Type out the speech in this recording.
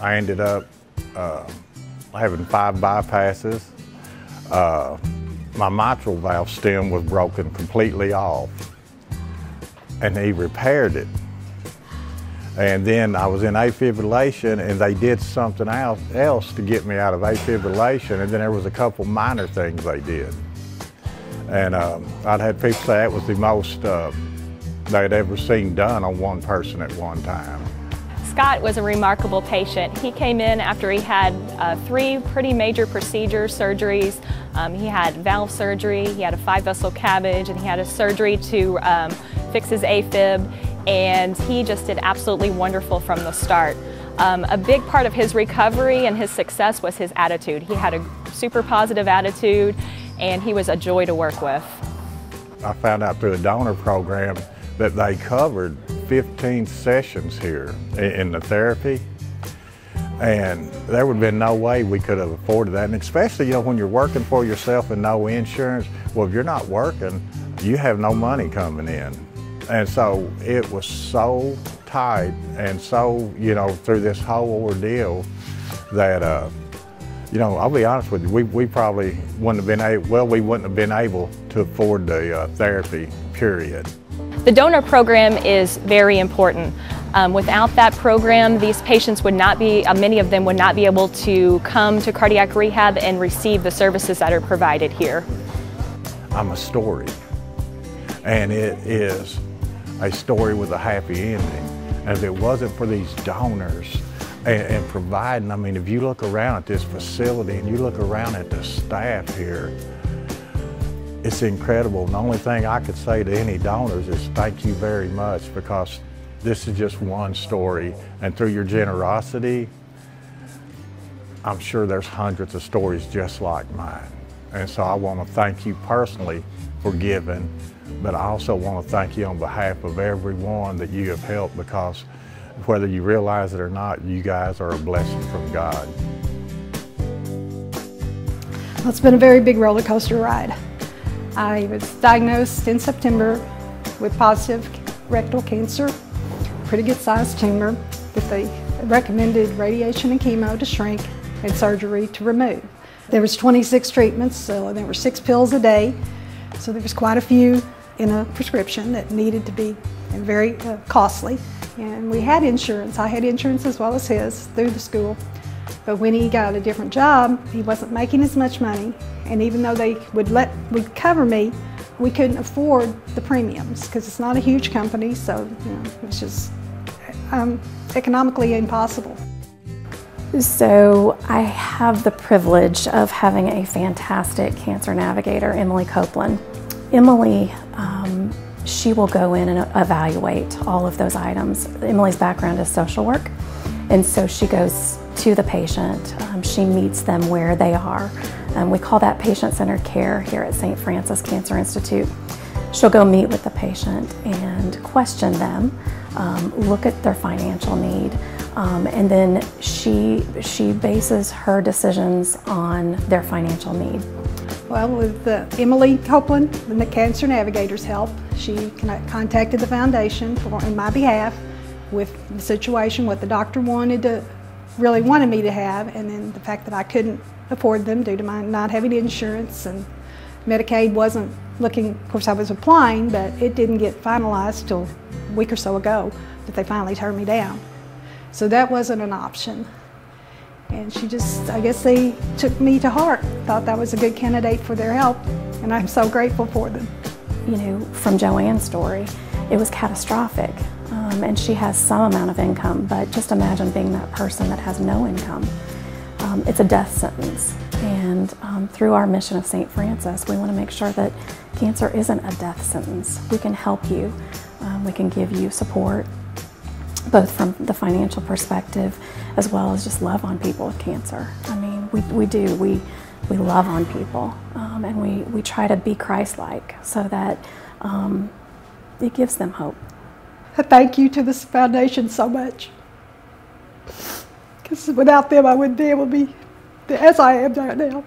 I ended up having 5 bypasses. My mitral valve stem was broken completely off, and he repaired it. And then I was in AFib, and they did something else to get me out of AFib, and then there was a couple minor things they did. And I'd had people say that was the most they'd ever seen done on one person at one time. Scott was a remarkable patient. He came in after he had 3 pretty major procedures, surgeries. He had valve surgery, he had a 5-vessel CABG, and he had a surgery to fix his AFib, and he just did absolutely wonderful from the start. A big part of his recovery and his success was his attitude. He had a super positive attitude, and he was a joy to work with. I found out through the donor program that they covered 15 sessions here in the therapy, and there would have been no way we could have afforded that. And especially, you know, when you're working for yourself and no insurance, well, if you're not working, you have no money coming in. And so it was so tight and so, you know, through this whole ordeal that, you know, I'll be honest with you, we probably wouldn't have been able, well, we wouldn't have been able to afford the therapy, period. The donor program is very important. Without that program, these patients would not be, many of them would not be able to come to cardiac rehab and receive the services that are provided here. I'm a story, and it is a story with a happy ending. And if it wasn't for these donors and providing, I mean, if you look around at this facility and you look around at the staff here, it's incredible. And the only thing I could say to any donors is thank you very much, because this is just one story, and through your generosity, I'm sure there's hundreds of stories just like mine. And so I want to thank you personally for giving, but I also want to thank you on behalf of everyone that you have helped, because whether you realize it or not, you guys are a blessing from God. Well, it's been a very big roller coaster ride. I was diagnosed in September with positive rectal cancer, pretty good sized tumor that they recommended radiation and chemo to shrink and surgery to remove. There was 26 treatments, so there were 6 pills a day, so there was quite a few in a prescription that needed to be very costly. And we had insurance. I had insurance as well as his through the school. But when he got a different job, he wasn't making as much money. And even though they would cover me, we couldn't afford the premiums because it's not a huge company, so you know, it was just economically impossible. So I have the privilege of having a fantastic cancer navigator, Emily Copeland. Emily, she will go in and evaluate all of those items. Emily's background is social work, and so she goes to the patient. She meets them where they are. We call that patient-centered care here at St. Francis Cancer Institute. She'll go meet with the patient and question them, look at their financial need, and then she bases her decisions on their financial need. Well, with Emily Copeland and the Cancer Navigator's help, she contacted the foundation in my behalf with the situation, what the doctor really wanted me to have, and then the fact that I couldn't afford them due to my not having insurance, and Medicaid wasn't looking, of course I was applying, but it didn't get finalized till a week or so ago that they finally turned me down. So that wasn't an option. And she just, I guess they took me to heart, thought that was a good candidate for their help, and I'm so grateful for them. You know, from JoAnn's story, it was catastrophic, and she has some amount of income, but just imagine being that person that has no income. It's a death sentence, and through our mission of St. Francis, we want to make sure that cancer isn't a death sentence. We can help you, we can give you support, both from the financial perspective as well as just love on people with cancer. I mean, we do. We love on people, and we try to be Christ-like so that it gives them hope. I thank you to this foundation so much, because without them I wouldn't be able to be as I am right now.